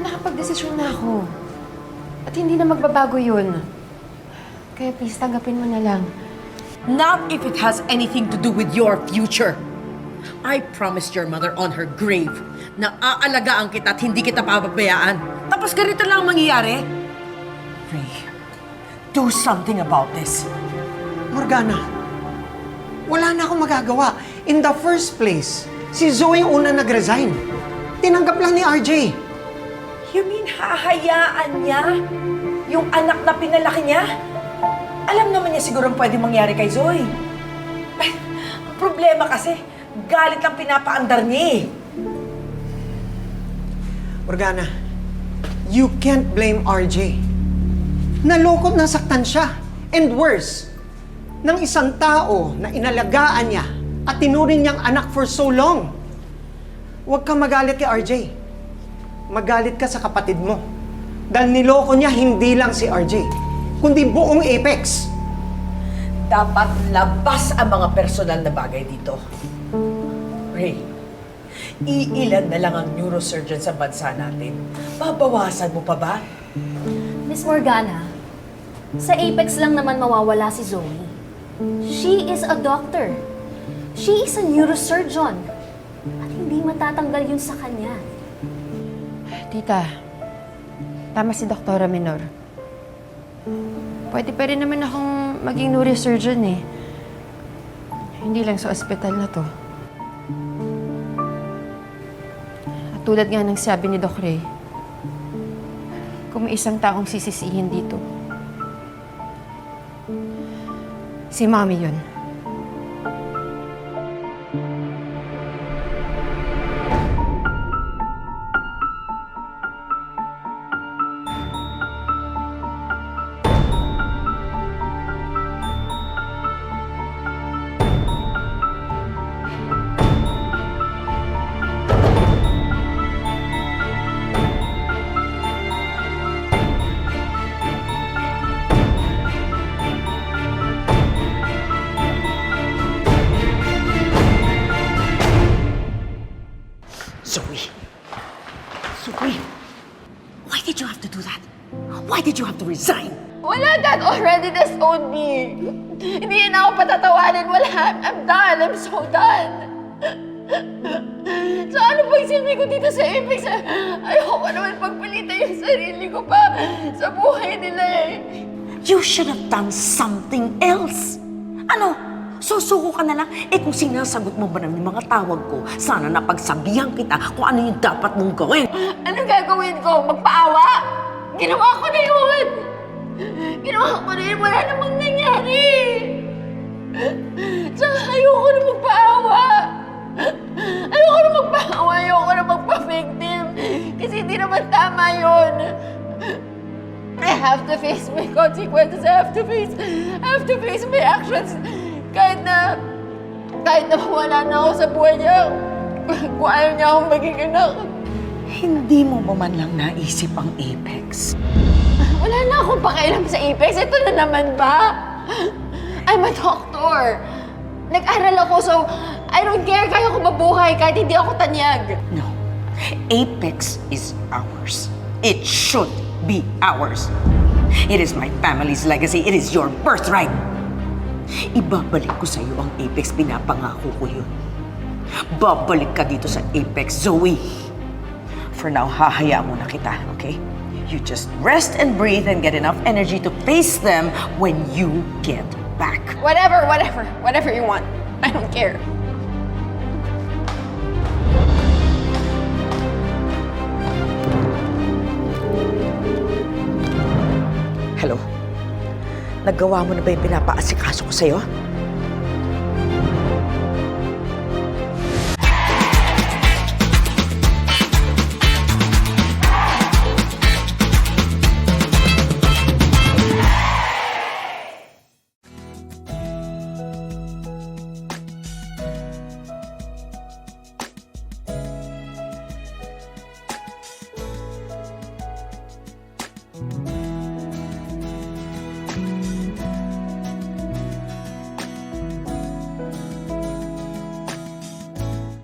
nakapag-desisyon na ako. At hindi na magbabago yun. Kaya please, tanggapin mo na lang. Not if it has anything to do with your future. I promised your mother on her grave na aalagaan kita at hindi kita pababayaan. Tapos ganito lang ang mangyayari. Ray, do something about this. Morgana, wala na akong magagawa. In the first place, si Zoe ang una nag-resign. Tinanggap lang ni RJ. You mean hahayaan niya yung anak na pinalaki niya? Alam naman niya siguro ang pwede mangyari kay Zoe. Ay, ang problema kasi, galit ang pinapaandar niya eh. Morgana, you can't blame RJ. Nalokot na saktan siya. And worse, ng isang tao na inalagaan niya at tinuring niyang anak for so long. Huwag kang magalit kay RJ. Magalit ka sa kapatid mo. Dahil niloko niya hindi lang si RJ, kundi buong Apex. Dapat labas ang mga personal na bagay dito. Ray, iilan na lang ang neurosurgeon sa bansa natin. Babawasan mo pa ba? Miss Morgana, sa Apex lang naman mawawala si Zoe. She is a doctor. She is a neurosurgeon. At hindi matatanggal yun sa kanya. Tita, tama si Doktora Menor. Pwede pa rin naman akong maging neurosurgeon eh. Hindi lang sa ospital na to. At tulad nga ng sabi ni Doc Ray, kung may isang taong sisisihin dito, si Mommy yun. Zoe, why did you have to do that? Why did you have to resign? Wala, Dad already disowned me. Hindi na ako patatawanin. Wala, I'm done. I'm so done. So ano pang silbi ko dito sa Apex? Ayoko naman pagpalitan yung sarili ko pa sa buhay nila eh. You should have done something else. Ano? Susuko ka na lang? Eh kung sinasagot mo ba ng mga tawag ko, sana napagsabihan kita kung ano yung dapat mong gawin. Anong gagawin ko? Magpaawa? Ginawa ko na yun! Ginawa ko na yun! Wala namang nangyari! Tsaka ayoko na magpaawa! Ayoko na magpaawa! Ayoko na magpa-victim! Kasi hindi naman tama yun! I have to face my consequences. I have to face my actions. Kahit na wala na ako sa buhay niya, kung ayaw niya akong maging anak. Hindi mo ba man lang naisip ang Apex? Wala na akong pakialam sa Apex. Ito na naman ba? I'm a doctor. Nag-aral ako, so I don't care. Kaya ko mabuhay kahit hindi ako tanyag. No. Apex is ours. It should be ours. It is my family's legacy. It is your birthright. Ibabalik ko sa'yo ang Apex. Pinapangako ko yun. Babalik ka dito sa Apex, Zoe. For now, hahayaan mo na kita, okay? You just rest and breathe and get enough energy to face them when you get back. Whatever you want. I don't care. Hello? Nagawa mo na ba yung pinapaasikaso ko sa'yo?